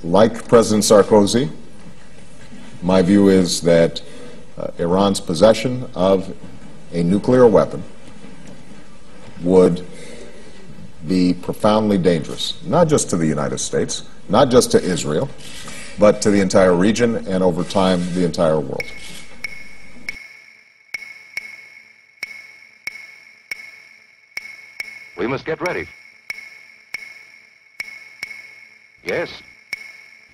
Like President Sarkozy, my view is that Iran's possession of a nuclear weapon would be profoundly dangerous, not just to the United States, not just to Israel, but to the entire region and over time, the entire world. We must get ready. Yes,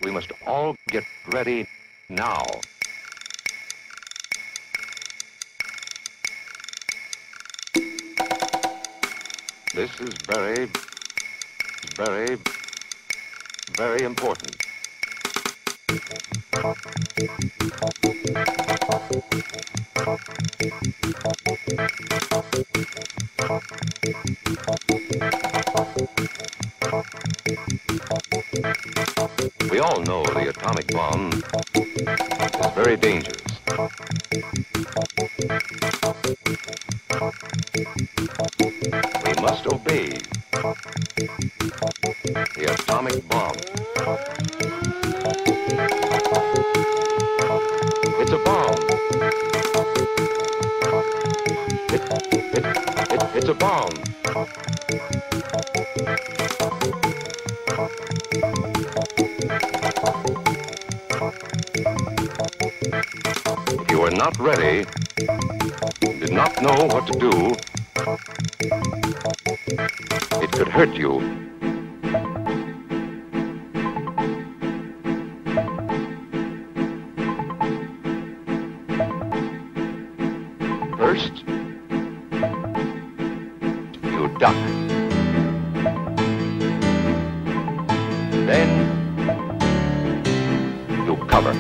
we must all get ready now. This is very, very, very important. We all know the atomic bomb is very dangerous. We must obey the atomic bomb. It's a bomb. It's a bomb. If you are not ready, did not know what to do, it could hurt you. First, you duck. Then, you cover.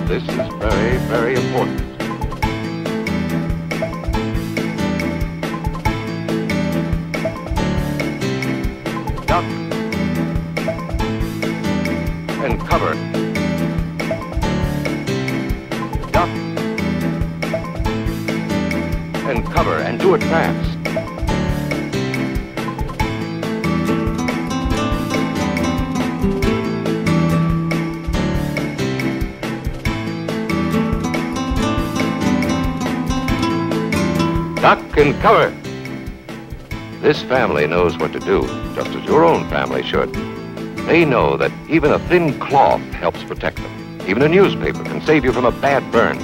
This is very, very important. Duck and cover. Duck and cover, and do it fast. Duck and cover. This family knows what to do, just as your own family should. They know that even a thin cloth helps protect them. Even a newspaper can save you from a bad burn.